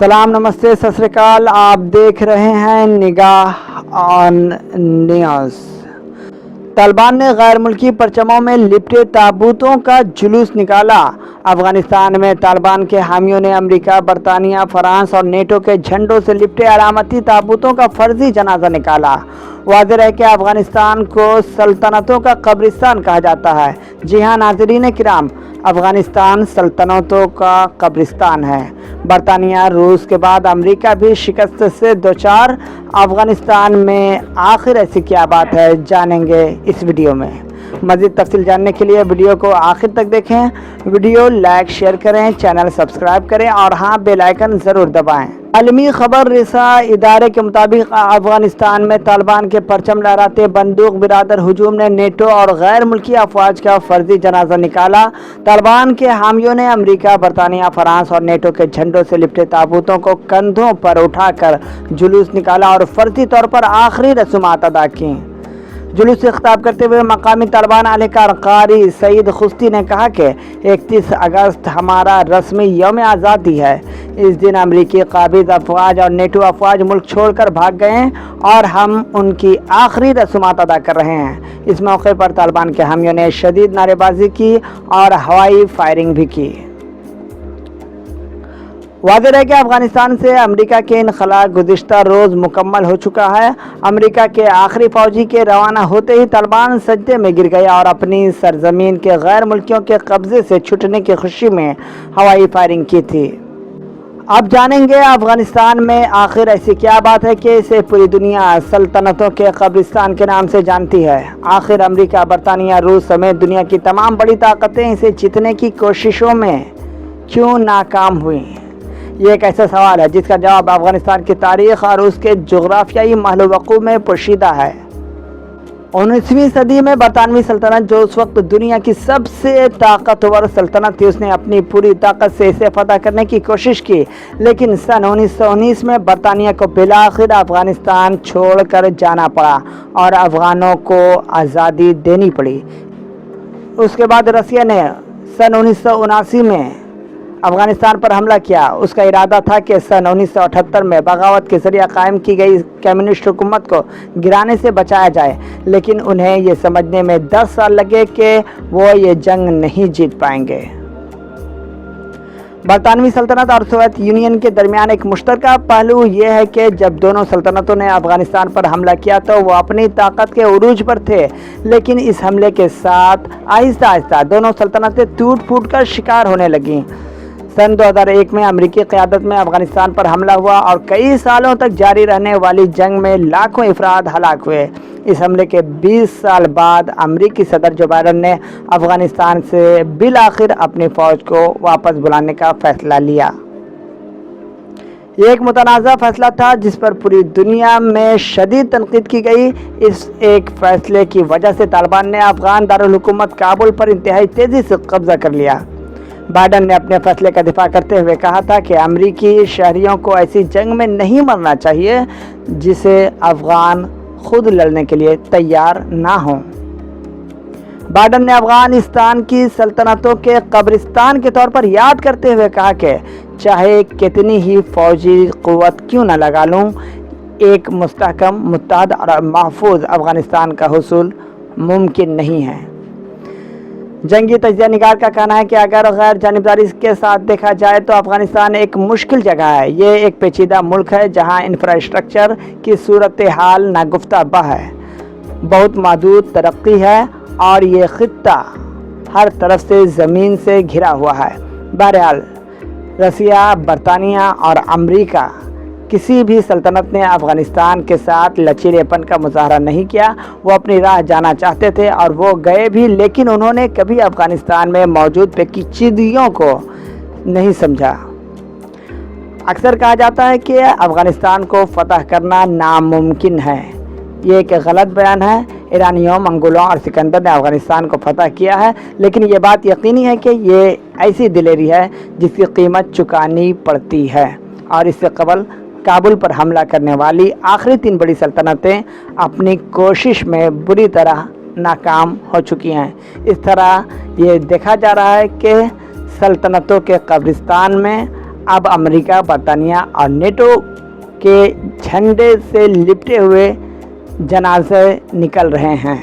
सलाम, नमस्ते, सत श्री अकाल। आप देख रहे हैं निगाह ऑन न्यूज़। तालिबान ने गैर मुल्की परचमों में लिपटे ताबूतों का जुलूस निकाला। अफगानिस्तान में तालिबान के हामियों ने अमेरिका, बरतानिया, फ्रांस और नेटो के झंडों से लिपटे अलामती ताबूतों का फर्जी जनाजा निकाला। वाज़ेह है कि अफगानिस्तान को सल्तनतों का कब्रिस्तान कहा जाता है। जी हाँ नाज़रीन किराम, अफगानिस्तान सल्तनतों का कब्रिस्तान है। बरतानिया, रूस के बाद अमेरिका भी शिकस्त से दोचार। अफगानिस्तान में आखिर ऐसी क्या बात है, जानेंगे इस वीडियो में। मज़ीद तफसील जानने के लिए वीडियो को आखिर तक देखें। वीडियो लाइक शेयर करें, चैनल सब्सक्राइब करें और हाँ बेल आइकन ज़रूर दबाएं। आलमी खबर रिसा इदारे के मुताबिक अफगानिस्तान में तालिबान के परचम लहराते बंदूक बिरादर हुजूम ने नेटो और गैर मुल्की अफवाज का फर्जी जनाजा निकाला। तालिबान के हामियों ने अमेरिका, बरतानिया, फ्रांस और नेटो के झंडों से लिपटे ताबूतों को कंधों पर उठाकर जुलूस निकाला और फर्जी तौर पर आखिरी रसूमात अदा की। जुलूस से खिताब करते हुए मकामी तालिबान एहलकार कारी सईद खुश्ती ने कहा कि 31 अगस्त हमारा रस्मी यौम आज़ादी है। इस दिन अमरीकी काबिज अफवाज और नेटो अफवाज मुल्क छोड़कर भाग गए हैं और हम उनकी आखिरी रसूमात अदा कर रहे हैं। इस मौके पर तालिबान के हामियों ने शदीद नारेबाजी की और हवाई फायरिंग भी की। वाज़ेह है कि अफगानिस्तान से अमेरिका के इनखला गुज़िश्ता रोज़ मुकम्मल हो चुका है। अमेरिका के आखिरी फौजी के रवाना होते ही तालिबान सजदे में गिर गया और अपनी सरजमीन के गैर मुल्कियों के कब्ज़े से छुटने की खुशी में हवाई फायरिंग की थी। अब जानेंगे अफगानिस्तान में आखिर ऐसी क्या बात है कि इसे पूरी दुनिया सल्तनतों के कब्रिस्तान के नाम से जानती है। आखिर अमेरिका, बरतानिया, रूस समेत दुनिया की तमाम बड़ी ताकतें इसे जीतने की कोशिशों में क्यों नाकाम हुई? ये एक ऐसा सवाल है जिसका जवाब अफगानिस्तान की तारीख और उसके जोग्राफियाई महल वक़ू में पोशीदा है। 19वीं सदी में बरतानवी सल्तनत, जो उस वक्त दुनिया की सबसे ताकतवर सल्तनत थी, उसने अपनी पूरी ताकत से इसे फतह करने की कोशिश की। लेकिन सन 1919 में बरतानिया को बिलाखिर अफगानिस्तान छोड़कर जाना पड़ा और अफगानों को आज़ादी देनी पड़ी। उसके बाद रसिया ने सन 1979 में अफगानिस्तान पर हमला किया। उसका इरादा था कि सन 1978 में बगावत के जरिए कायम की गई कम्युनिस्ट हुकूमत को गिराने से बचाया जाए, लेकिन उन्हें ये समझने में 10 साल लगे कि वो ये जंग नहीं जीत पाएंगे। बरतानवी सल्तनत और सोवियत यूनियन के दरमियान एक मुश्तरका पहलू ये है कि जब दोनों सल्तनतों ने अफगानिस्तान पर हमला किया तो वो अपनी ताकत के उरूज पर थे, लेकिन इस हमले के साथ आहिस्ता आहिस्ता दोनों सल्तनतें टूट फूट कर शिकार होने लगीं। सन 2001 में अमेरिकी क़यादत में अफगानिस्तान पर हमला हुआ और कई सालों तक जारी रहने वाली जंग में लाखों अफराद हलाक हुए। इस हमले के 20 साल बाद अमेरिकी सदर जो बाइडन ने अफगानिस्तान से बिलाखिर अपनी फ़ौज को वापस बुलाने का फ़ैसला लिया। ये एक मुतनाज़ा फ़ैसला था जिस पर पूरी दुनिया में शदीद तनकीद की गई। इस एक फ़ैसले की वजह से तालिबान ने अफ़गान दारुल हुकूमत काबुल पर इंतहाई तेज़ी से कब्ज़ा कर लिया। बाइडन ने अपने फैसले का दिफा करते हुए कहा था कि अमेरिकी शहरियों को ऐसी जंग में नहीं मरना चाहिए जिसे अफगान खुद लड़ने के लिए तैयार ना हों। बाइडन ने अफगानिस्तान की सल्तनतों के कब्रिस्तान के तौर पर याद करते हुए कहा कि चाहे कितनी ही फौजी क़ुव्वत क्यों न लगा लूँ, एक मुस्तहकम, मुत्तहद और महफूज अफगानिस्तान का हुसूल मुमकिन नहीं है। जंगी तजिया निगार का कहना है कि अगर गैर जानिबदारी के साथ देखा जाए तो अफगानिस्तान एक मुश्किल जगह है। ये एक पेचीदा मुल्क है जहां इंफ्रास्ट्रक्चर की सूरत हाल नागुफ्ता बह है, बहुत महदूद तरक्की है और ये खित्ता हर तरफ से ज़मीन से घिरा हुआ है। बहरहाल रसिया, बरतानिया और अमेरिका किसी भी सल्तनत ने अफ़गानिस्तान के साथ लचीलेपन का मुजाहरा नहीं किया। वो अपनी राह जाना चाहते थे और वो गए भी, लेकिन उन्होंने कभी अफ़गानिस्तान में मौजूद पेचीदगियों को नहीं समझा। अक्सर कहा जाता है कि अफ़गानिस्तान को फ़तह करना नामुमकिन है। ये एक गलत बयान है। ईरानियों, मंगोलों और सिकंदर ने अफ़गानिस्तान को फ़तह किया है, लेकिन ये बात यकीनी है कि ये ऐसी दिलेरी है जिसकी कीमत चुकानी पड़ती है। और इससे कबल काबुल पर हमला करने वाली आखिरी 3 बड़ी सल्तनतें अपनी कोशिश में बुरी तरह नाकाम हो चुकी हैं। इस तरह ये देखा जा रहा है कि सल्तनतों के कब्रिस्तान में اب امریکہ، برطانیہ اور نیٹو کے جھنڈے سے لپٹے ہوئے جنازے نکل رہے ہیں۔